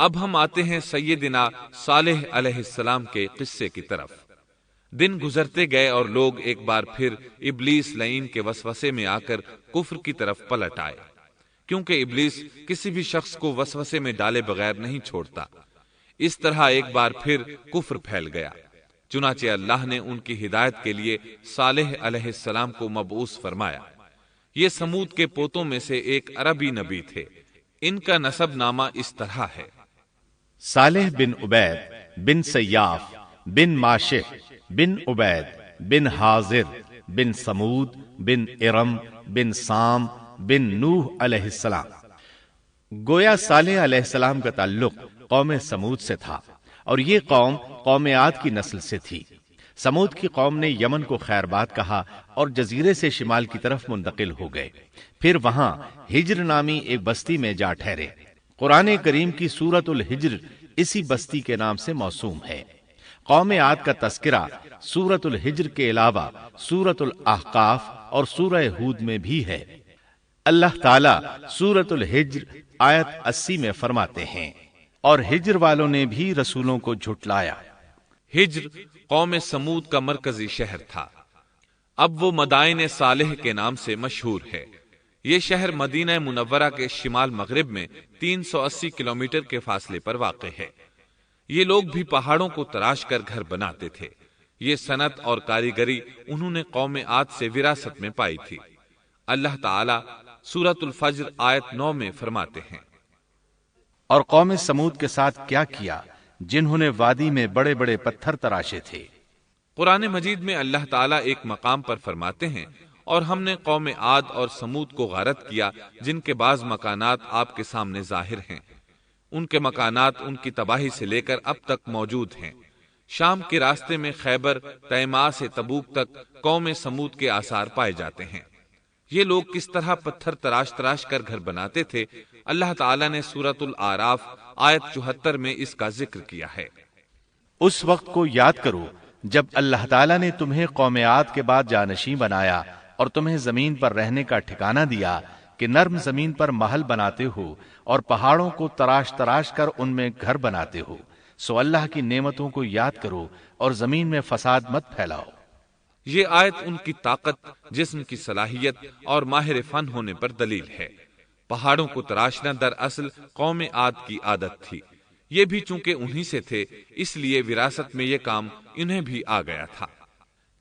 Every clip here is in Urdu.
اب ہم آتے ہیں سیدنا صالح علیہ السلام کے قصے کی طرف۔ دن گزرتے گئے اور لوگ ایک بار پھر ابلیس لعین کے وسوسے میں آ کر کفر کی طرف پلٹ آئے، کیونکہ ابلیس کسی بھی شخص کو وسوسے میں ڈالے بغیر نہیں چھوڑتا۔ اس طرح ایک بار پھر کفر پھیل گیا، چنانچہ اللہ نے ان کی ہدایت کے لیے صالح علیہ السلام کو مبعوث فرمایا۔ یہ سمود کے پوتوں میں سے ایک عربی نبی تھے۔ ان کا نسب نامہ اس طرح ہے: صالح بن عبید بن سیاف بن ماشح بن عبید بن حاضر بن سمود بن ارم بن سام بن نوح علیہ السلام۔ گویا صالح علیہ السلام کا تعلق قوم سمود سے تھا، اور یہ قوم عاد کی نسل سے تھی۔ سمود کی قوم نے یمن کو خیر بات کہا اور جزیرے سے شمال کی طرف منتقل ہو گئے، پھر وہاں ہجر نامی ایک بستی میں جا ٹھہرے۔ قرآن کریم کی سورۃ الحجر اسی بستی کے نام سے موسوم ہے۔ قوم عاد کا تذکرہ سورۃ الحجر کے علاوہ سورۃ الاحقاف اور سورہ ہود میں بھی ہے۔ اللہ تعالیٰ سورۃ الحجر آیت 80 میں فرماتے ہیں، اور ہجر والوں نے بھی رسولوں کو جھٹلایا۔ ہجر قوم سمود کا مرکزی شہر تھا۔ اب وہ مدائن صالح کے نام سے مشہور ہے۔ یہ شہر مدینہ منورہ کے شمال مغرب میں 380 کلومیٹر کے فاصلے پر واقع ہے۔ یہ لوگ بھی پہاڑوں کو تراش کر گھر بناتے تھے۔ یہ صنعت اور کاریگری انہوں نے قوم عاد سے وراثت میں پائی تھی۔ اللہ تعالیٰ سورۃ الفجر آیت 9 میں فرماتے ہیں، اور قوم سمود کے ساتھ کیا کیا جنہوں نے وادی میں بڑے بڑے پتھر تراشے تھے۔ قرآن مجید میں اللہ تعالیٰ ایک مقام پر فرماتے ہیں، اور ہم نے قوم عاد اور سمود کو غارت کیا جن کے بعض مکانات آپ کے سامنے ظاہر ہیں۔ ان کے مکانات ان کی تباہی سے لے کر اب تک موجود ہیں۔ شام کے راستے میں خیبر، تیماء سے تبوک تک قوم سمود کے آثار پائے جاتے ہیں۔ یہ لوگ کس طرح پتھر تراش تراش کر گھر بناتے تھے، اللہ تعالیٰ نے سورۃ الاعراف آیت 74 میں اس کا ذکر کیا ہے۔ اس وقت کو یاد کرو جب اللہ تعالیٰ نے تمہیں قوم عاد کے بعد جانشین بنایا اور تمہیں زمین پر رہنے کا ٹھکانہ دیا کہ نرم زمین پر محل بناتے ہو اور پہاڑوں کو تراش تراش کر ان میں گھر بناتے ہو۔ سو اللہ کی نعمتوں کو یاد کرو اور زمین میں فساد مت پھیلاؤ۔ یہ آیت ان کی طاقت، جسم کی صلاحیت اور ماہر فن ہونے پر دلیل ہے۔ پہاڑوں کو تراشنا دراصل قوم عاد کی عادت تھی۔ یہ بھی چونکہ انہی سے تھے، اس لیے وراثت میں یہ کام انہیں بھی آ گیا تھا۔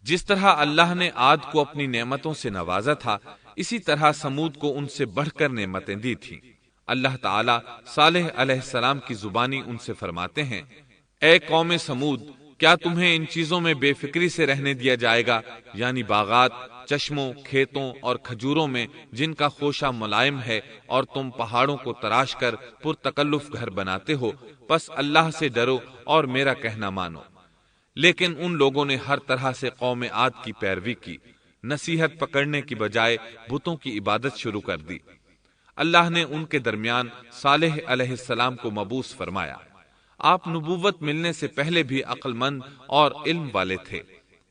جس طرح اللہ نے عاد کو اپنی نعمتوں سے نوازا تھا، اسی طرح سمود کو ان سے بڑھ کر نعمتیں دی تھیں۔ اللہ تعالیٰ صالح علیہ السلام کی زبانی ان سے فرماتے ہیں، اے قوم سمود، کیا تمہیں ان چیزوں میں بے فکری سے رہنے دیا جائے گا، یعنی باغات، چشموں، کھیتوں اور کھجوروں میں جن کا خوشہ ملائم ہے، اور تم پہاڑوں کو تراش کر پرتکلف گھر بناتے ہو، پس اللہ سے ڈرو اور میرا کہنا مانو۔ لیکن ان لوگوں نے ہر طرح سے قوم عاد کی پیروی کی، نصیحت پکڑنے کی بجائے بتوں کی عبادت شروع کر دی۔ اللہ نے ان کے درمیان صالح علیہ السلام کو مبعوث فرمایا۔ آپ نبوت ملنے سے پہلے بھی عقل مند اور علم والے تھے،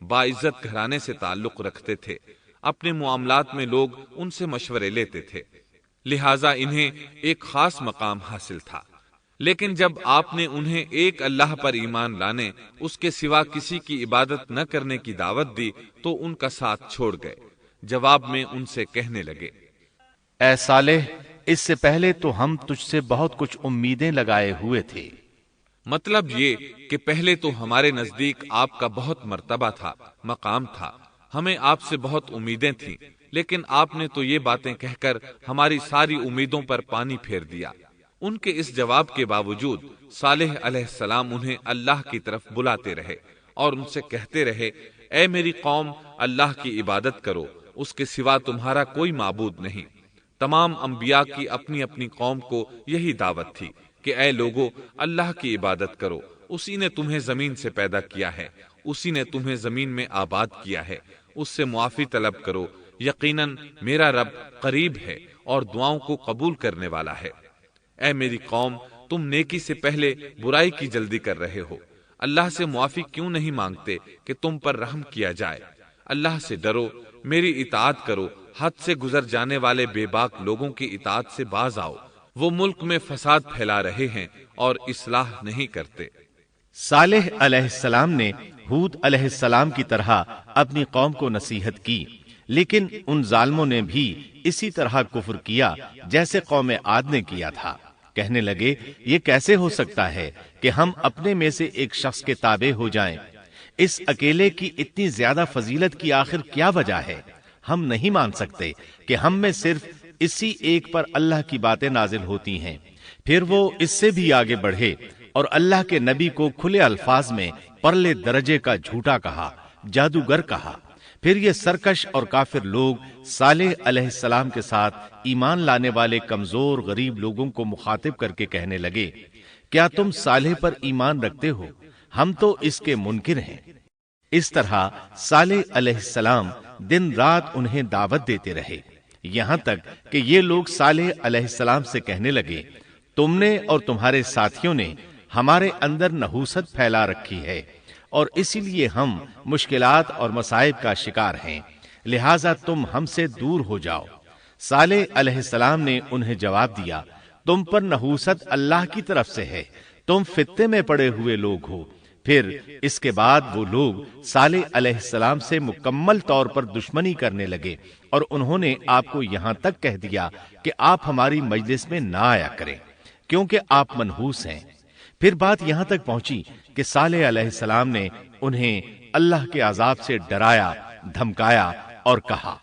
باعزت گھرانے سے تعلق رکھتے تھے، اپنے معاملات میں لوگ ان سے مشورے لیتے تھے، لہٰذا انہیں ایک خاص مقام حاصل تھا۔ لیکن جب آپ نے انہیں ایک اللہ پر ایمان لانے، اس کے سوا کسی کی عبادت نہ کرنے کی دعوت دی تو ان کا ساتھ چھوڑ گئے۔ جواب میں ان سے کہنے لگے، اے صالح، اس سے پہلے تو ہم تجھ سے بہت کچھ امیدیں لگائے ہوئے تھے۔ مطلب یہ کہ پہلے تو ہمارے نزدیک آپ کا بہت مرتبہ تھا، مقام تھا، ہمیں آپ سے بہت امیدیں تھیں، لیکن آپ نے تو یہ باتیں کہہ کر ہماری ساری امیدوں پر پانی پھیر دیا۔ ان کے اس جواب کے باوجود صالح علیہ السلام انہیں اللہ کی طرف بلاتے رہے اور ان سے کہتے رہے، اے میری قوم، اللہ کی عبادت کرو، اس کے سوا تمہارا کوئی معبود نہیں۔ تمام انبیاء کی اپنی اپنی قوم کو یہی دعوت تھی کہ اے لوگو، اللہ کی عبادت کرو، اسی نے تمہیں زمین سے پیدا کیا ہے، اسی نے تمہیں زمین میں آباد کیا ہے، اس سے معافی طلب کرو، یقیناً میرا رب قریب ہے اور دعاؤں کو قبول کرنے والا ہے۔ اے میری قوم، تم نیکی سے پہلے برائی کی جلدی کر رہے ہو، اللہ سے معافی کیوں نہیں مانگتے کہ تم پر رحم کیا جائے؟ اللہ سے ڈرو، میری اطاعت کرو، حد سے گزر جانے والے بے باک لوگوں کی اطاعت سے باز آؤ، وہ ملک میں فساد پھیلا رہے ہیں اور اصلاح نہیں کرتے۔ صالح علیہ السلام نے ہود علیہ السلام کی طرح اپنی قوم کو نصیحت کی، لیکن ان ظالموں نے بھی اسی طرح کفر کیا جیسے قوم عاد نے کیا تھا۔ کہنے لگے یہ کیسے ہو سکتا ہے کہ ہم اپنے میں سے ایک شخص کے تابع ہو جائیں؟ اس اکیلے کی اتنی زیادہ فضیلت کی آخر کیا وجہ ہے؟ ہم نہیں مان سکتے کہ ہم میں صرف اسی ایک پر اللہ کی باتیں نازل ہوتی ہیں۔ پھر وہ اس سے بھی آگے بڑھے اور اللہ کے نبی کو کھلے الفاظ میں پرلے درجے کا جھوٹا کہا، جادوگر کہا۔ پھر یہ سرکش اور کافر لوگ صالح علیہ السلام کے ساتھ ایمان لانے والے کمزور غریب لوگوں کو مخاطب کر کے کہنے لگے، کیا تم صالح پر ایمان رکھتے ہو؟ ہم تو اس کے منکر ہیں۔ اس طرح صالح علیہ السلام دن رات انہیں دعوت دیتے رہے، یہاں تک کہ یہ لوگ صالح علیہ السلام سے کہنے لگے، تم نے اور تمہارے ساتھیوں نے ہمارے اندر نحوست پھیلا رکھی ہے اور اسی لیے ہم مشکلات اور مصائب کا شکار ہیں، لہٰذا تم ہم سے دور ہو جاؤ۔ صالح علیہ السلام نے انہیں جواب دیا، تم پر نحوست اللہ کی طرف سے ہے، تم فتنے میں پڑے ہوئے لوگ ہو۔ پھر اس کے بعد وہ لوگ صالح علیہ السلام سے مکمل طور پر دشمنی کرنے لگے اور انہوں نے آپ کو یہاں تک کہہ دیا کہ آپ ہماری مجلس میں نہ آیا کریں کیونکہ آپ منحوس ہیں۔ پھر بات یہاں تک پہنچی کہ صالح علیہ السلام نے انہیں اللہ کے عذاب سے ڈرایا، دھمکایا اور کہا،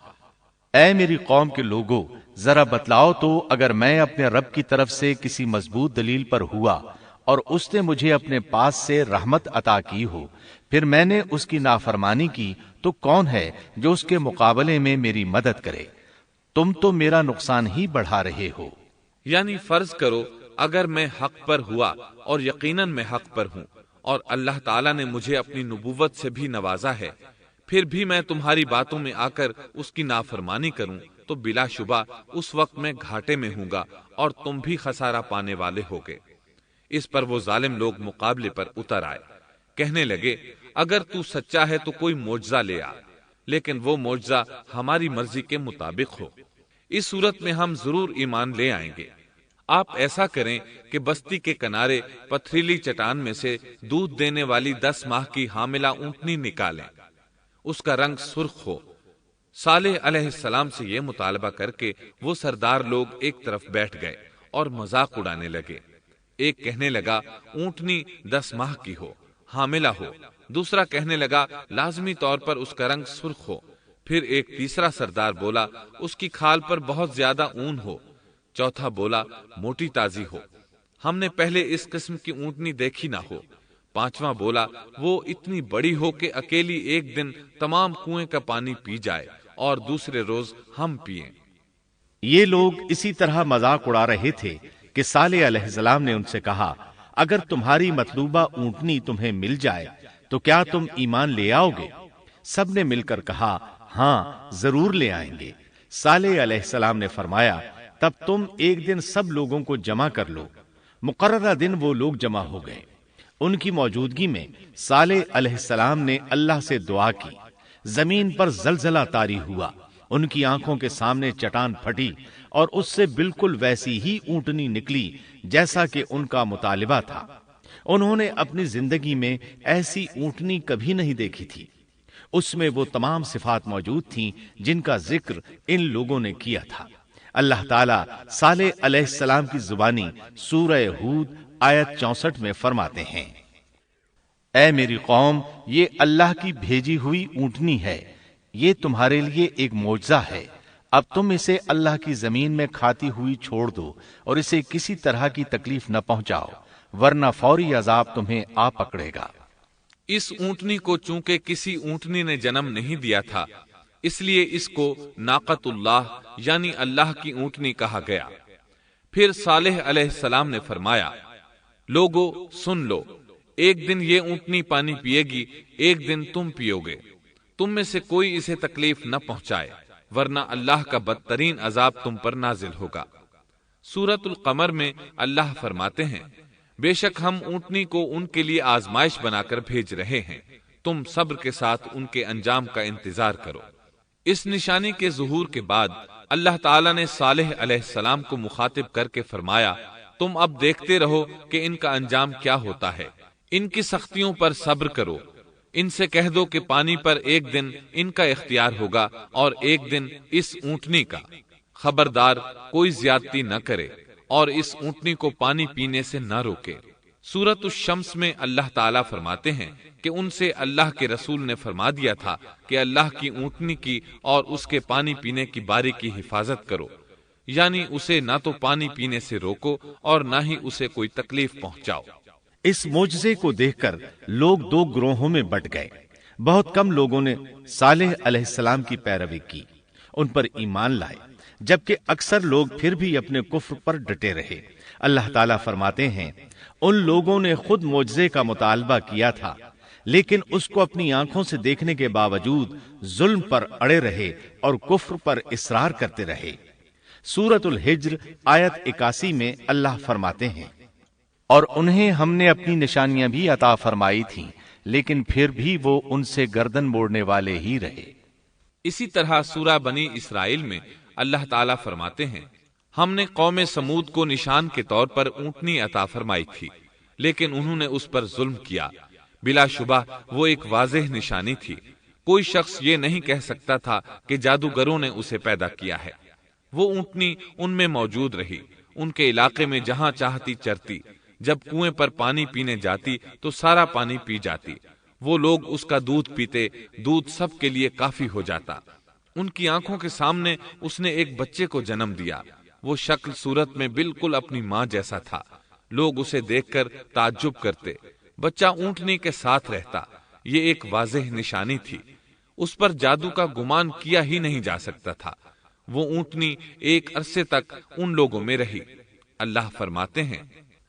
اے میری قوم کے لوگوں، ذرا بتلاؤ تو اگر میں اپنے رب کی طرف سے کسی مضبوط دلیل پر ہوا اور اس نے مجھے اپنے پاس سے رحمت عطا کی ہو، پھر میں نے اس کی نافرمانی کی، تو کون ہے جو اس کے مقابلے میں میری مدد کرے؟ تم تو میرا نقصان ہی بڑھا رہے ہو۔ یعنی فرض کرو اگر میں حق پر ہوا اور یقیناً میں حق پر ہوں اور اللہ تعالیٰ نے مجھے اپنی نبوت سے بھی نوازا ہے، پھر بھی میں تمہاری باتوں میں آ کر اس کی نافرمانی کروں تو بلا شبہ اس وقت میں گھاٹے میں ہوں گا اور تم بھی خسارہ پانے والے ہوگے۔ اس پر وہ ظالم لوگ مقابلے پر اتر آئے، کہنے لگے اگر تو سچا ہے تو کوئی معجزہ لے آ، لیکن وہ معجزہ ہماری مرضی کے مطابق ہو، اس صورت میں ہم ضرور ایمان لے آئیں گے۔ آپ ایسا کریں کہ بستی کے کنارے پتھریلی چٹان میں سے دودھ دینے والی 10 ماہ کی حاملہ اونٹنی نکالیں، اس کا رنگ سرخ ہو۔ صالح علیہ السلام سے یہ مطالبہ کر کے وہ سردار لوگ ایک طرف بیٹھ گئے اور مذاق اڑانے لگے۔ ایک کہنے لگا اونٹنی 10 ماہ کی ہو، حاملہ ہو، دوسرا کہنے لگا لازمی طور پر اس کا رنگ سرخ ہو، پھر ایک تیسرا سردار بولا اس کی کھال پر بہت زیادہ اون ہو، چوتھا بولا موٹی تازی ہو، ہم نے پہلے اس قسم کی اونٹنی دیکھی نہ ہو، پانچواں بولا وہ اتنی بڑی ہو کہ اکیلی ایک دن تمام کنویں کا پانی پی جائے اور دوسرے روز ہم پئیں۔ یہ لوگ اسی طرح مذاق اڑا رہے تھے کہ صالح علیہ السلام نے ان سے کہا، اگر تمہاری مطلوبہ اونٹنی تمہیں مل جائے تو کیا تم ایمان لے آؤ گے؟ سب نے مل کر کہا، ہاں ضرور لے آئیں گے۔ صالح علیہ السلام نے فرمایا، تب تم ایک دن سب لوگوں کو جمع کر لو۔ مقررہ دن وہ لوگ جمع ہو گئے۔ ان کی موجودگی میں صالح علیہ السلام نے اللہ سے دعا کی، زمین پر زلزلہ طاری ہوا، ان کی آنکھوں کے سامنے چٹان پھٹی اور اس سے بالکل ویسی ہی اونٹنی نکلی جیسا کہ ان کا مطالبہ تھا۔ انہوں نے اپنی زندگی میں ایسی اونٹنی کبھی نہیں دیکھی تھی۔ اس میں وہ تمام صفات موجود تھیں جن کا ذکر ان لوگوں نے کیا تھا۔ اللہ تعالیٰ صالح علیہ السلام کی زبانی سورہ ہود آیت 64 میں فرماتے ہیں، اے میری قوم، یہ اللہ کی بھیجی ہوئی اونٹنی ہے، یہ تمہارے لیے ایک معجزہ ہے۔ اب تم اسے اللہ کی زمین میں کھاتی ہوئی چھوڑ دو اور اسے کسی طرح کی تکلیف نہ پہنچاؤ، ورنہ فوری عذاب تمہیں آ پکڑے گا۔ اس اونٹنی کو چونکہ کسی اونٹنی نے جنم نہیں دیا تھا، اس لیے اس کو ناقۃ اللہ یعنی اللہ کی اونٹنی کہا گیا۔ پھر صالح علیہ السلام نے فرمایا، لوگو سن لو، ایک دن یہ اونٹنی پانی پیے گی، ایک دن تم پیو گے، تم میں سے کوئی اسے تکلیف نہ پہنچائے، ورنہ اللہ کا بدترین عذاب تم پر نازل ہوگا۔ سورۃ القمر میں اللہ فرماتے ہیں، بے شک ہم اونٹنی کو ان کے لیے آزمائش بنا کر بھیج رہے ہیں، تم صبر کے ساتھ ان کے انجام کا انتظار کرو۔ اس نشانی کے ظہور کے بعد اللہ تعالیٰ نے صالح علیہ السلام کو مخاطب کر کے فرمایا، تم اب دیکھتے رہو کہ ان کا انجام کیا ہوتا ہے۔ ان کی سختیوں پر صبر کرو۔ ان سے کہہ دو کہ پانی پر ایک دن ان کا اختیار ہوگا اور ایک دن اس اونٹنی کا۔ خبردار کوئی زیادتی نہ کرے اور اس اونٹنی کو پانی پینے سے نہ روکے۔ سورۃ الشمس میں اللہ تعالیٰ فرماتے ہیں کہ ان سے اللہ کے رسول نے فرما دیا تھا کہ اللہ کی اونٹنی کی اور اس کے پانی پینے کی باری کی حفاظت کرو، یعنی اسے نہ تو پانی پینے سے روکو اور نہ ہی اسے کوئی تکلیف پہنچاؤ۔ اس معجزے کو دیکھ کر لوگ دو گروہوں میں بٹ گئے۔ بہت کم لوگوں نے صالح علیہ السلام کی پیروی کی، ان پر ایمان لائے، جبکہ اکثر لوگ پھر بھی اپنے کفر پر ڈٹے رہے۔ اللہ تعالیٰ فرماتے ہیں ان لوگوں نے خود معجزے کا مطالبہ کیا تھا، لیکن اس کو اپنی آنکھوں سے دیکھنے کے باوجود ظلم پر اڑے رہے اور کفر پر اصرار کرتے رہے۔ سورۃ الحجر آیت 81 میں اللہ فرماتے ہیں اور انہیں ہم نے اپنی نشانیاں بھی عطا فرمائی تھیں، لیکن پھر بھی وہ ان سے گردن موڑنے والے ہی رہے۔ اسی طرح سورہ بنی اسرائیل میں اللہ تعالیٰ فرماتے ہیں ہم نے قوم سمود کو نشان کے طور پر اونٹنی عطا فرمائی تھی، لیکن انہوں نے اس پر ظلم کیا۔ بلا شبہ وہ ایک واضح نشانی تھی، کوئی شخص یہ نہیں کہہ سکتا تھا کہ جادوگروں نے اسے پیدا کیا ہے۔ وہ اونٹنی ان میں موجود رہی، ان کے علاقے میں جہاں چاہتی چرتی، جب کنویں پر پانی پینے جاتی تو سارا پانی پی جاتی۔ وہ لوگ اس کا دودھ پیتے، دودھ سب کے لیے کافی ہو جاتا۔ ان کی آنکھوں کے سامنے اس نے ایک بچے کو جنم دیا، وہ شکل صورت میں بالکل اپنی ماں جیسا تھا۔ لوگ اسے دیکھ کر تعجب کرتے، بچہ اونٹنی کے ساتھ رہتا، یہ ایک واضح نشانی تھی، اس پر جادو کا گمان کیا ہی نہیں جا سکتا تھا۔ وہ اونٹنی ایک عرصے تک ان لوگوں میں رہی۔ اللہ فرماتے ہیں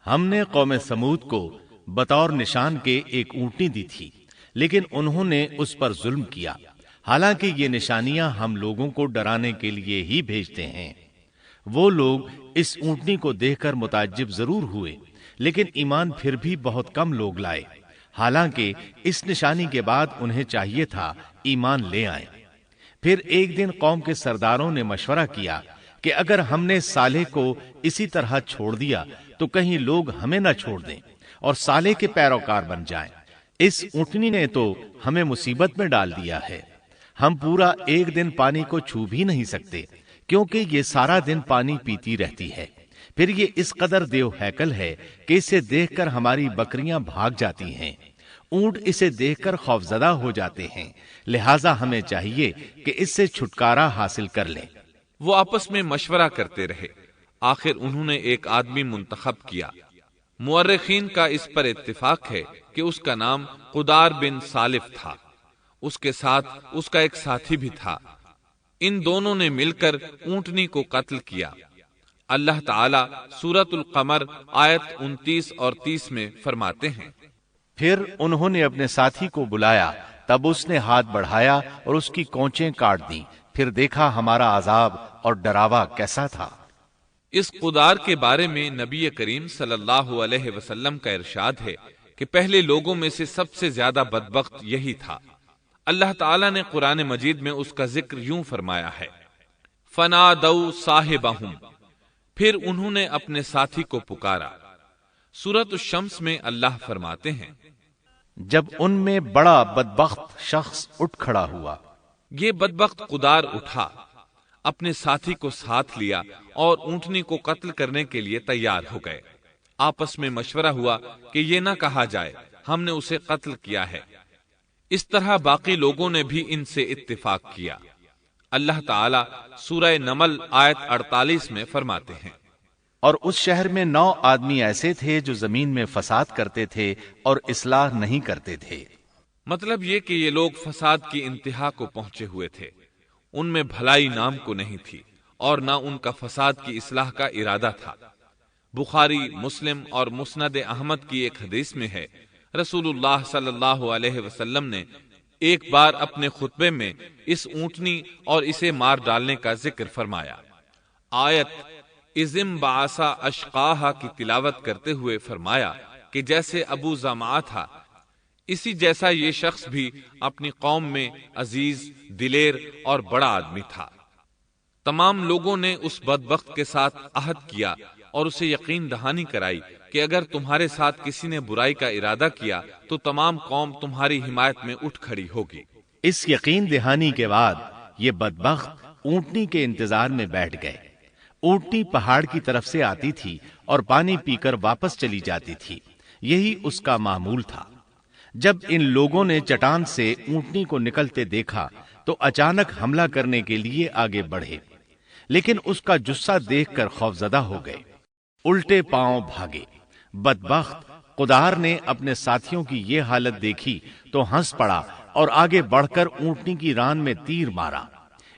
ہم نے قوم سمود کو بطور نشان کے ایک اونٹنی دی تھی، لیکن انہوں نے اس پر ظلم کیا، حالانکہ یہ نشانیاں ہم لوگوں کو ڈرانے کے لیے ہی بھیجتے ہیں۔ وہ لوگ اس اونٹنی کو دیکھ کر متعجب ضرور ہوئے، لیکن ایمان پھر بھی بہت کم لوگ لائے، حالانکہ اس نشانی کے بعد انہیں چاہیے تھا ایمان لے آئیں۔ پھر ایک دن قوم کے سرداروں نے مشورہ کیا کہ اگر ہم نے صالح کو اسی طرح چھوڑ دیا تو کہیں لوگ ہمیں نہ چھوڑ دیں اور صالح کے پیروکار بن جائیں۔ اس اونٹنی نے تو ہمیں مصیبت میں ڈال دیا ہے، ہم پورا ایک دن پانی کو چھو بھی نہیں سکتے، کیونکہ یہ سارا دن پانی پیتی رہتی ہے۔ پھر یہ اس قدر دیو ہیکل ہے کہ اسے دیکھ کر ہماری بکریاں بھاگ جاتی ہیں، اونٹ اسے دیکھ کر خوفزدہ ہو جاتے ہیں، لہٰذا ہمیں چاہیے کہ اس سے چھٹکارا حاصل کر لیں۔ وہ آپس میں مشورہ کرتے رہے، آخر انہوں نے ایک آدمی منتخب کیا۔ مورخین کا اس پر اتفاق ہے کہ اس کا نام قدار بن سالف تھا، اس کے ساتھ اس کا ایک ساتھی بھی تھا۔ ان دونوں نے مل کر اونٹنی کو قتل کیا۔ اللہ تعالیٰ سورۃ القمر آیت 29 اور 30 میں فرماتے ہیں پھر انہوں نے اپنے ساتھی کو بلایا، تب اس نے ہاتھ بڑھایا اور اس کی کونچیں کاٹ دیں، پھر دیکھا ہمارا عذاب اور ڈراوا کیسا تھا۔ اس قدار کے بارے میں نبی کریم صلی اللہ علیہ وسلم کا ارشاد ہے کہ پہلے لوگوں میں سے سب سے زیادہ بدبخت یہی تھا۔ اللہ تعالیٰ نے قرآن مجید میں اس کا ذکر یوں فرمایا ہے فَنَادَوْا صَاحِبَهُمْ، پھر انہوں نے اپنے ساتھی کو پکارا۔ سورۃ الشمس میں اللہ فرماتے ہیں جب ان میں بڑا بدبخت شخص اٹھ کھڑا ہوا، یہ بدبخت قدار اٹھا، اپنے ساتھی کو ساتھ لیا اور اونٹنی کو قتل کرنے کے لیے تیار ہو گئے۔ آپس میں مشورہ ہوا کہ یہ نہ کہا جائے ہم نے اسے قتل کیا ہے۔ اس طرح باقی لوگوں نے بھی ان سے اتفاق کیا۔ اللہ تعالیٰ سورہ نمل آیت 48 میں فرماتے ہیں اور اس شہر میں 9 آدمی ایسے تھے جو زمین میں فساد کرتے تھے اور اصلاح نہیں کرتے تھے۔ مطلب یہ کہ یہ لوگ فساد کی انتہا کو پہنچے ہوئے تھے، ان میں بھلائی نام کو نہیں تھی اور نہ ان کا فساد کی اصلاح کا ارادہ تھا۔ بخاری، مسلم اور مسند احمد کی ایک حدیث میں ہے رسول اللہ صلی اللہ علیہ وسلم نے ایک بار اپنے خطبے میں اس اونٹنی اور اسے مار ڈالنے کا ذکر فرمایا۔ آیت اذم بعثا اشقاہا کی تلاوت کرتے ہوئے فرمایا کہ جیسے ابو زمعہ تھا، اسی جیسا یہ شخص بھی اپنی قوم میں عزیز، دلیر اور بڑا آدمی تھا۔ تمام لوگوں نے اس بدبخت کے ساتھ عہد کیا اور اسے یقین دہانی کرائی کہ اگر تمہارے ساتھ کسی نے برائی کا ارادہ کیا تو تمام قوم تمہاری حمایت میں اٹھ کھڑی ہوگی۔ اس یقین دہانی کے بعد یہ بدبخت اونٹنی کے انتظار میں بیٹھ گئے۔ اونٹنی پہاڑ کی طرف سے آتی تھی اور پانی پی کر واپس چلی جاتی تھی، یہی اس کا معمول تھا۔ جب ان لوگوں نے چٹان سے اونٹنی کو نکلتے دیکھا تو اچانک حملہ کرنے کے لیے آگے بڑھے، لیکن اس کا جثہ دیکھ کر خوفزدہ ہو گئے، الٹے پاؤں بھاگے۔ بدبخت قدار نے اپنے ساتھیوں کی یہ حالت دیکھی تو ہنس پڑا اور آگے بڑھ کر اونٹنی کی ران میں تیر مارا۔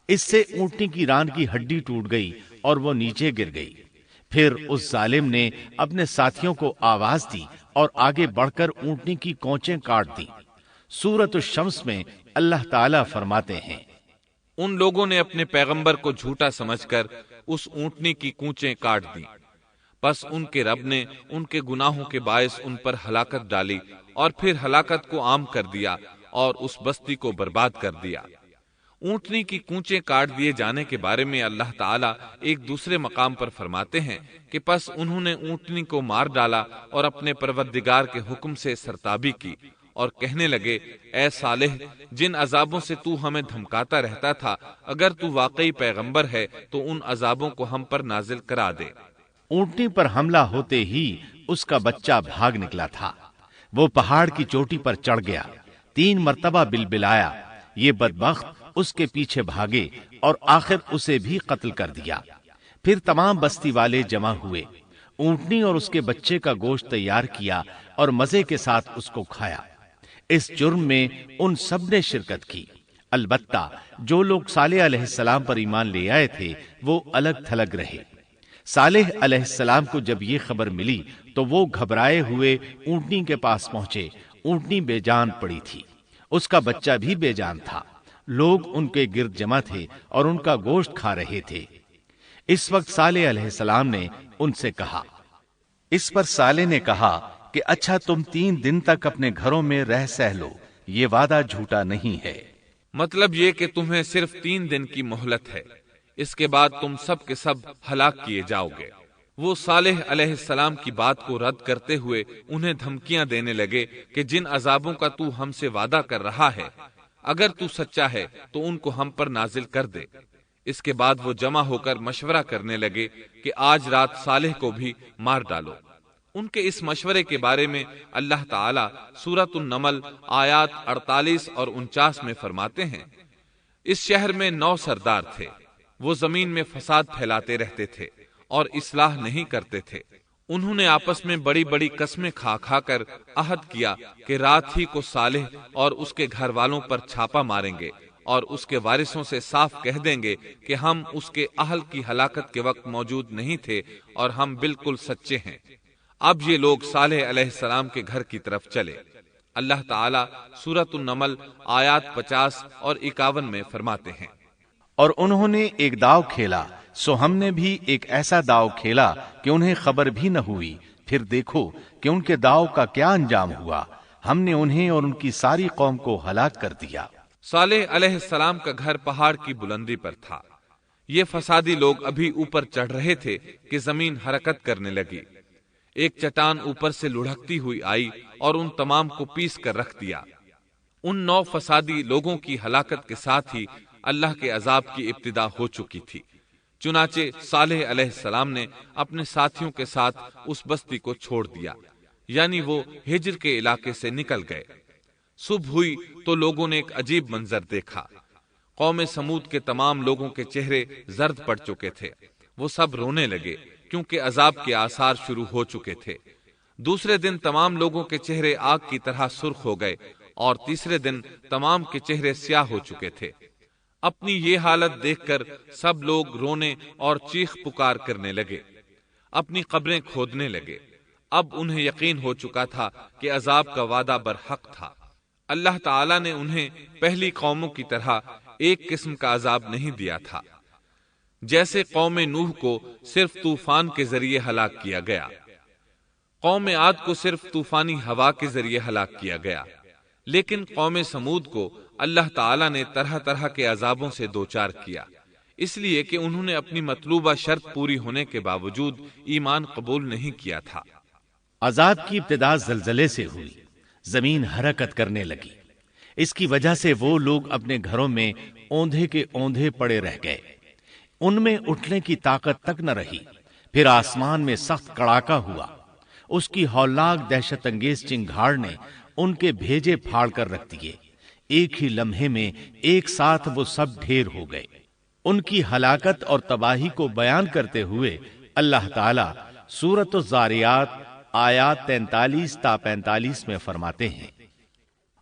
اس سے اونٹنی کی ران کی ہڈی ٹوٹ گئی اور وہ نیچے گر گئی۔ پھر اس ظالم نے اپنے ساتھیوں کو آواز دی اور آگے بڑھ کر اونٹنی کی کونچیں کاٹ دی۔ سورۃ الشمس میں اللہ تعالیٰ فرماتے ہیں، ان لوگوں نے اپنے پیغمبر کو جھوٹا سمجھ کر اس اونٹنی کی کونچیں کاٹ دی، پس ان کے رب نے ان کے گناہوں کے باعث ان پر ہلاکت ڈالی اور پھر ہلاکت کو عام کر دیا اور اس بستی کو برباد کر دیا۔ اونٹنی کی کونچیں کاٹ دیے جانے کے بارے میں اللہ تعالیٰ ایک دوسرے مقام پر فرماتے ہیں کہ پس انہوں نے اونٹنی کو مار ڈالا اور اپنے پروردگار کے حکم سے سرتابی کی اور کہنے لگے، اے صالح، جن عذابوں سے تو ہمیں دھمکاتا رہتا تھا، اگر تو واقعی پیغمبر ہے تو ان عذابوں کو ہم پر نازل کرا دے۔ اونٹنی پر حملہ ہوتے ہی اس کا بچہ بھاگ نکلا تھا۔ وہ پہاڑ کی چوٹی پر چڑھ گیا، 3 مرتبہ بلبلایا۔ یہ بدبخت اس کے پیچھے بھاگے اور آخر اسے بھی قتل کر دیا۔ پھر تمام بستی والے جمع ہوئے، اونٹنی اور اس کے بچے کا گوشت تیار کیا اور مزے کے ساتھ اس کو کھایا۔ اس جرم میں ان سب نے شرکت کی، البتہ جو لوگ صالح علیہ السلام پر ایمان لے آئے تھے وہ الگ تھلگ رہے۔ صالح علیہ السلام کو جب یہ خبر ملی تو وہ گھبرائے ہوئے اونٹنی کے پاس پہنچے۔ اونٹنی بے جان پڑی تھی، اس کا بچہ بھی بے جان تھا۔ لوگ ان کے گرد جمع تھے اور ان کا گوشت کھا رہے تھے۔ اس وقت صالح علیہ السلام نے ان سے کہا، اس پر صالح نے کہا کہ اچھا تم 3 دن تک اپنے گھروں میں رہ سہ لو، یہ وعدہ جھوٹا نہیں ہے۔ مطلب یہ کہ تمہیں صرف 3 دن کی مہلت ہے، اس کے بعد تم سب کے سب ہلاک کیے جاؤ گے۔ وہ صالح علیہ السلام کی بات کو رد کرتے ہوئے انہیں دھمکیاں دینے لگے کہ جن عذابوں کا تو ہم سے وعدہ کر رہا ہے، اگر تو سچا ہے تو ان کو ہم پر نازل کر دے۔ اس کے بعد وہ جمع ہو کر مشورہ کرنے لگے کہ آج رات صالح کو بھی مار ڈالو۔ ان کے اس مشورے کے بارے میں اللہ تعالیٰ سورۃ النمل آیات 48 اور 49 میں فرماتے ہیں، اس شہر میں 9 سردار تھے، وہ زمین میں فساد پھیلاتے رہتے تھے اور اصلاح نہیں کرتے تھے۔ انہوں نے آپس میں بڑی بڑی قسمیں کھا کھا کر عہد کیا کہ رات ہی کو صالح اور اس کے گھر والوں پر چھاپا ماریں گے اور اس کے وارثوں سے صاف کہہ دیں گے کہ ہم اس کے اہل کی ہلاکت کے وقت موجود نہیں تھے اور ہم بالکل سچے ہیں۔ اب یہ لوگ صالح علیہ السلام کے گھر کی طرف چلے۔ اللہ تعالیٰ سورۃ النمل آیات 50 اور 51 میں فرماتے ہیں، اور انہوں نے ایک داؤ کھیلا، سو ہم نے بھی ایک ایسا داؤ کھیلا کہ انہیں خبر بھی نہ ہوئی۔ پھر دیکھو کہ ان کے داؤ کا کیا انجام ہوا، ہم نے انہیں اور ان کی ساری قوم کو ہلاک کر دیا۔ صالح علیہ السلام کا گھر پہاڑ کی بلندی پر تھا۔ یہ فسادی لوگ ابھی اوپر چڑھ رہے تھے کہ زمین حرکت کرنے لگی۔ ایک چٹان اوپر سے لڑھکتی ہوئی آئی اور ان تمام کو پیس کر رکھ دیا۔ ان 9 فسادی لوگوں کی ہلاکت کے ساتھ ہی اللہ کے عذاب کی ابتدا ہو چکی تھی۔ چنانچہ صالح علیہ السلام نے اپنے ساتھیوں کے ساتھ اس بستی کو چھوڑ دیا، یعنی وہ ہجر کے علاقے سے نکل گئے۔ صبح ہوئی تو لوگوں نے ایک عجیب منظر دیکھا۔ قوم سمود کے تمام لوگوں کے چہرے زرد پڑ چکے تھے، وہ سب رونے لگے کیونکہ عذاب کے آثار شروع ہو چکے تھے۔ دوسرے دن تمام لوگوں کے چہرے آگ کی طرح سرخ ہو گئے اور تیسرے دن تمام کے چہرے سیاہ ہو چکے تھے۔ اپنی یہ حالت دیکھ کر سب لوگ رونے اور چیخ پکار کرنے لگے، اپنی قبریں کھودنے لگے۔ اب انہیں یقین ہو چکا تھا کہ عذاب کا وعدہ برحق تھا۔ اللہ تعالیٰ نے انہیں پہلی قوموں کی طرح ایک قسم کا عذاب نہیں دیا تھا، جیسے قوم نوح کو صرف طوفان کے ذریعے ہلاک کیا گیا، قوم عاد کو صرف طوفانی ہوا کے ذریعے ہلاک کیا گیا، لیکن قوم سمود کو اللہ تعالیٰ نے طرح طرح کے عذابوں سے دوچار کیا۔ اس لیے کہ انہوں نے اپنی مطلوبہ شرط پوری ہونے کے باوجود ایمان قبول نہیں کیا تھا۔ عذاب کی ابتدا زلزلے سے ہوئی، زمین حرکت کرنے لگی۔ اس کی وجہ سے وہ لوگ اپنے گھروں میں اوندھے کے اوندھے پڑے رہ گئے، ان میں اٹھنے کی طاقت تک نہ رہی۔ پھر آسمان میں سخت کڑاکا ہوا، اس کی ہولناک دہشت انگیز چنگھاڑ نے ان کے بھیجے پھاڑ کر رکھ دیے۔ ایک ہی لمحے میں ایک ساتھ وہ سب ڈھیر ہو گئے۔ ان کی ہلاکت اور تباہی کو بیان کرتے ہوئے اللہ تعالی سورۃ الذاریات آیات 43 تا 45 میں فرماتے ہیں،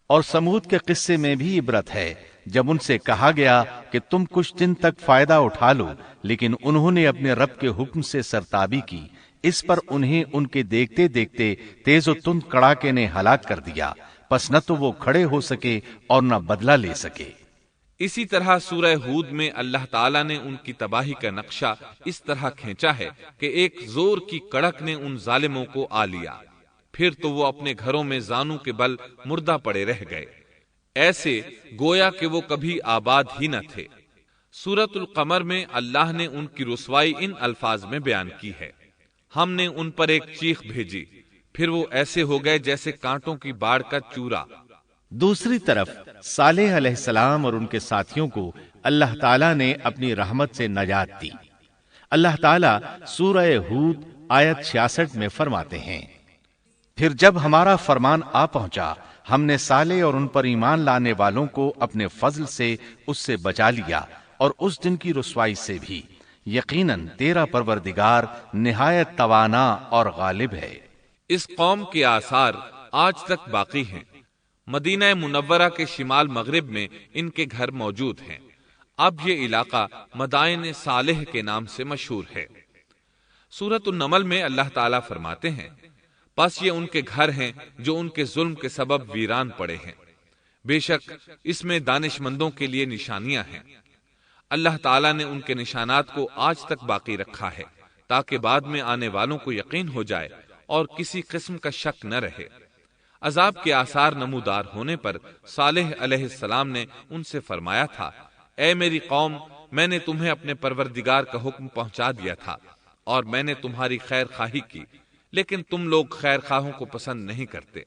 اور سمود کے قصے میں بھی عبرت ہے جب ان سے کہا گیا کہ تم کچھ دن تک فائدہ اٹھا لو، لیکن انہوں نے اپنے رب کے حکم سے سرتابی کی، اس پر انہیں ان کے دیکھتے دیکھتے تیز و تند کڑاکے نے ہلاک کر دیا، پس نہ تو وہ کھڑے ہو سکے اور نہ بدلہ لے سکے۔ اسی طرح سورہ ہود میں اللہ تعالیٰ نے ان کی تباہی کا نقشہ اس طرح کھینچا ہے کہ ایک زور کی کڑک نے ان ظالموں کو آ لیا، پھر تو وہ اپنے گھروں میں زانوں کے بل مردہ پڑے رہ گئے، ایسے گویا کہ وہ کبھی آباد ہی نہ تھے۔ سورۃ القمر میں اللہ نے ان کی رسوائی ان الفاظ میں بیان کی ہے، ہم نے ان پر ایک چیخ بھیجی، پھر وہ ایسے ہو گئے جیسے کانٹوں کی باڑ کا چورا۔ دوسری طرف صالح علیہ السلام اور ان کے ساتھیوں کو اللہ تعالیٰ نے اپنی رحمت سے نجات دی۔ اللہ تعالیٰ سورہ ہود آیت 66 میں فرماتے ہیں، پھر جب ہمارا فرمان آ پہنچا ہم نے صالح اور ان پر ایمان لانے والوں کو اپنے فضل سے اس سے بچا لیا اور اس دن کی رسوائی سے بھی، یقیناً تیرا پروردگار نہایت توانا اور غالب ہے۔ اس قوم کے آثار آج تک باقی ہیں۔ مدینہ منورہ کے شمال مغرب میں ان کے گھر موجود ہیں۔ اب یہ علاقہ مدائن صالح کے نام سے مشہور ہے۔ سورۃ النمل میں اللہ تعالیٰ فرماتے ہیں، پس یہ ان کے گھر ہیں جو ان کے ظلم کے سبب ویران پڑے ہیں، بے شک اس میں دانش مندوں کے لیے نشانیاں ہیں۔ اللہ تعالیٰ نے ان کے نشانات کو آج تک باقی رکھا ہے تاکہ بعد میں آنے والوں کو یقین ہو جائے اور کسی قسم کا شک نہ رہے۔ عذاب کے آثار نمودار ہونے پر صالح علیہ السلام نے ان سے فرمایا تھا، اے میری قوم، میں نے تمہیں اپنے پروردگار کا حکم پہنچا دیا تھا اور میں نے تمہاری خیر خواہی کی، لیکن تم لوگ خیر خواہوں کو پسند نہیں کرتے۔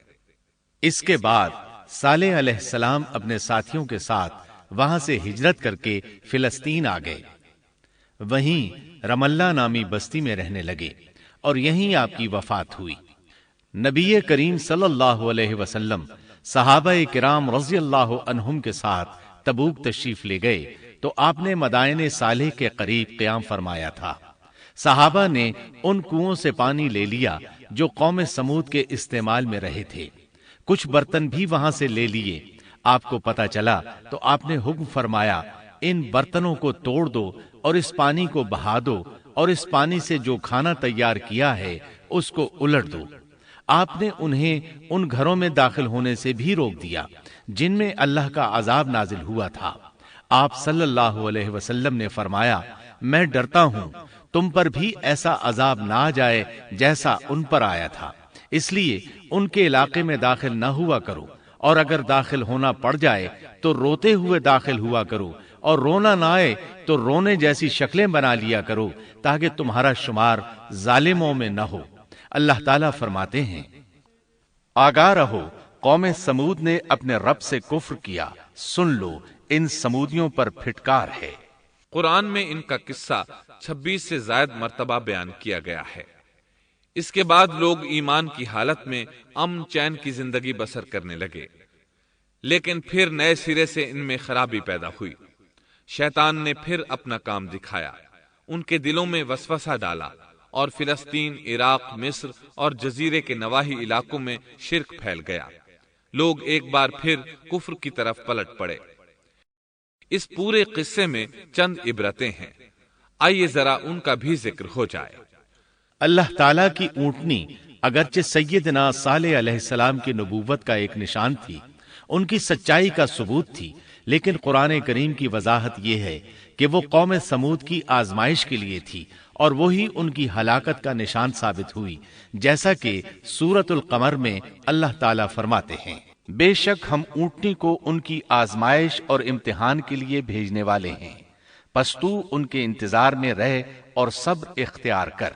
اس کے بعد صالح علیہ السلام اپنے ساتھیوں کے ساتھ وہاں سے ہجرت کر کے فلسطین آ گئے، وہیں رملہ نامی بستی میں رہنے لگے اور یہیں آپ کی وفات ہوئی۔ نبی کریم صلی اللہ علیہ وسلم صحابہ کرام رضی اللہ عنہم کے ساتھ تبوک تشریف لے گئے تو آپ نے مدائن صالح کے قریب قیام فرمایا تھا۔ صحابہ نے ان کنووں سے پانی لے لیا جو قوم سمود کے استعمال میں رہے تھے، کچھ برتن بھی وہاں سے لے لیے۔ آپ کو پتہ چلا تو آپ نے حکم فرمایا، ان برتنوں کو توڑ دو اور اس پانی کو بہا دو اور اس پانی سے جو کھانا تیار کیا ہے اس کو الٹ دو۔ آپ نے انہیں ان گھروں میں داخل ہونے سے بھی روک دیا جن میں اللہ کا عذاب نازل ہوا تھا۔ آپ صلی اللہ علیہ وسلم نے فرمایا، میں ڈرتا ہوں تم پر بھی ایسا عذاب نہ آ جائے جیسا ان پر آیا تھا، اس لیے ان کے علاقے میں داخل نہ ہوا کرو، اور اگر داخل ہونا پڑ جائے تو روتے ہوئے داخل ہوا کرو، اور رونا نہ آئے تو رونے جیسی شکلیں بنا لیا کرو تاکہ تمہارا شمار ظالموں میں نہ ہو۔ اللہ تعالیٰ فرماتے ہیں، آگاہ رہو، قوم سمود نے اپنے رب سے کفر کیا، سن لو ان سمودیوں پر پھٹکار ہے۔ قرآن میں ان کا قصہ 26 سے زائد مرتبہ بیان کیا گیا ہے۔ اس کے بعد لوگ ایمان کی حالت میں امن چین کی زندگی بسر کرنے لگے، لیکن پھر نئے سرے سے ان میں خرابی پیدا ہوئی۔ شیطان نے پھر اپنا کام دکھایا، ان کے دلوں میں وسوسہ ڈالا اور فلسطین، عراق، مصر اور جزیرے کے نواحی علاقوں میں شرک پھیل گیا۔ لوگ ایک بار پھر کفر کی طرف پلٹ پڑے۔ اس پورے قصے میں چند عبرتیں ہیں، آئیے ذرا ان کا بھی ذکر ہو جائے۔ اللہ تعالیٰ کی اونٹنی اگرچہ سیدنا صالح علیہ السلام کی نبوت کا ایک نشان تھی، ان کی سچائی کا ثبوت تھی، لیکن قرآن کریم کی وضاحت یہ ہے کہ وہ قوم سمود کی آزمائش کے لیے تھی اور وہی ان کی ہلاکت کا نشان ثابت ہوئی، جیسا کہ سورۃ القمر میں اللہ تعالیٰ فرماتے ہیں، بے شک ہم اونٹنی کو ان کی آزمائش اور امتحان کے لیے بھیجنے والے ہیں، پس تو ان کے انتظار میں رہ اور صبر اختیار کر۔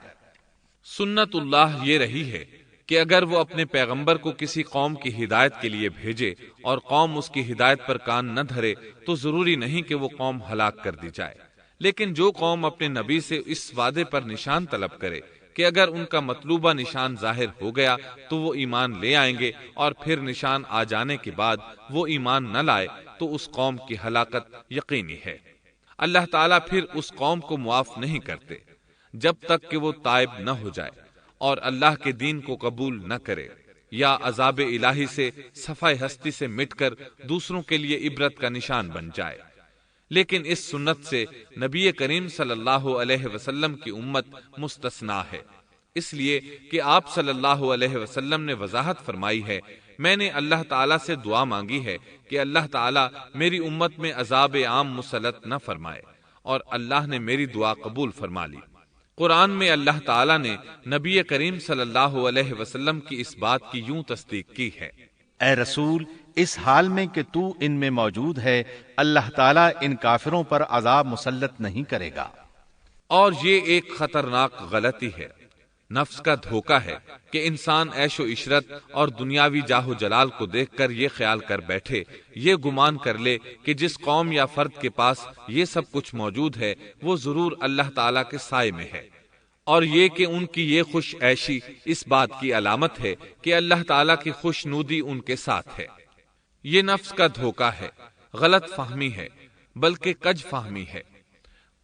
سنت اللہ یہ رہی ہے کہ اگر وہ اپنے پیغمبر کو کسی قوم کی ہدایت کے لیے بھیجے اور قوم اس کی ہدایت پر کان نہ دھرے تو ضروری نہیں کہ وہ قوم ہلاک کر دی جائے، لیکن جو قوم اپنے نبی سے اس وعدے پر نشان طلب کرے کہ اگر ان کا مطلوبہ نشان ظاہر ہو گیا تو وہ ایمان لے آئیں گے، اور پھر نشان آ جانے کے بعد وہ ایمان نہ لائے تو اس قوم کی ہلاکت یقینی ہے۔ اللہ تعالیٰ پھر اس قوم کو معاف نہیں کرتے جب تک کہ وہ تائب نہ ہو جائے اور اللہ کے دین کو قبول نہ کرے، یا عذاب الہی سے صفحہ ہستی سے مٹ کر دوسروں کے لیے عبرت کا نشان بن جائے۔ لیکن اس سنت سے نبی کریم صلی اللہ علیہ وسلم کی امت مستثنا ہے، اس لیے کہ آپ صلی اللہ علیہ وسلم نے وضاحت فرمائی ہے، میں نے اللہ تعالیٰ سے دعا مانگی ہے کہ اللہ تعالیٰ میری امت میں عذاب عام مسلط نہ فرمائے، اور اللہ نے میری دعا قبول فرما لی۔ قرآن میں اللہ تعالیٰ نے نبی کریم صلی اللہ علیہ وسلم کی اس بات کی یوں تصدیق کی ہے، اے رسول، اس حال میں کہ تو ان میں موجود ہے، اللہ تعالیٰ ان کافروں پر عذاب مسلط نہیں کرے گا۔ اور یہ ایک خطرناک غلطی ہے، نفس کا دھوکہ ہے کہ انسان عیش و عشرت اور دنیاوی جاہ و جلال کو دیکھ کر یہ خیال کر بیٹھے، یہ گمان کر لے کہ جس قوم یا فرد کے پاس یہ سب کچھ موجود ہے وہ ضرور اللہ تعالیٰ کے سائے میں ہے، اور یہ کہ ان کی یہ خوش عیشی اس بات کی علامت ہے کہ اللہ تعالیٰ کی خوش نودی ان کے ساتھ ہے۔ یہ نفس کا دھوکہ ہے، غلط فہمی ہے، بلکہ کج فہمی ہے۔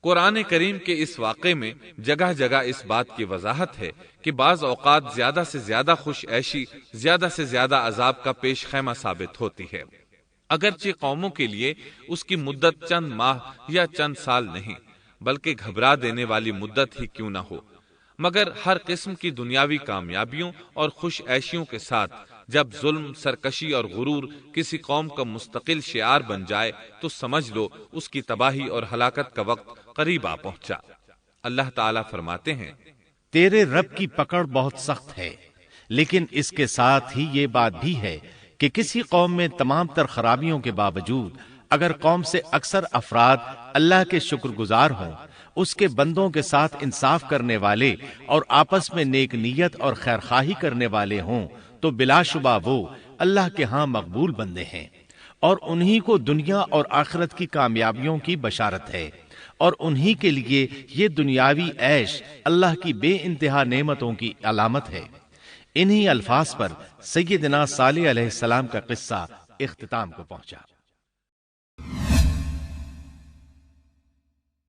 قرآن کریم کے اس واقعے میں جگہ جگہ اس بات کی وضاحت ہے کہ بعض اوقات زیادہ سے زیادہ خوش عیشی زیادہ سے زیادہ عذاب کا پیش خیمہ ثابت ہوتی ہے، اگرچہ قوموں کے لیے اس کی مدت چند ماہ یا چند سال نہیں بلکہ گھبرا دینے والی مدت ہی کیوں نہ ہو، مگر ہر قسم کی دنیاوی کامیابیوں اور خوش عیشیوں کے ساتھ جب ظلم، سرکشی اور غرور کسی قوم کا مستقل شعار بن جائے تو سمجھ لو اس کی تباہی اور ہلاکت کا وقت قریب آ پہنچا۔ اللہ تعالیٰ فرماتے ہیں، تیرے رب کی پکڑ بہت سخت ہے، لیکن اس کے ساتھ ہی یہ بات بھی ہے کہ کسی قوم میں تمام تر خرابیوں کے باوجود اگر قوم سے اکثر افراد اللہ کے شکر گزار ہوں، اس کے بندوں کے ساتھ انصاف کرنے والے اور آپس میں نیک نیت اور خیرخواہی کرنے والے ہوں تو بلا شبہ وہ اللہ کے ہاں مقبول بندے ہیں، اور انہی کو دنیا اور آخرت کی کامیابیوں کی بشارت ہے، اور انہی کے لیے یہ دنیاوی عیش اللہ کی بے انتہا نعمتوں کی علامت ہے۔ انہی الفاظ پر سیدنا صالح علیہ السلام کا قصہ اختتام کو پہنچا۔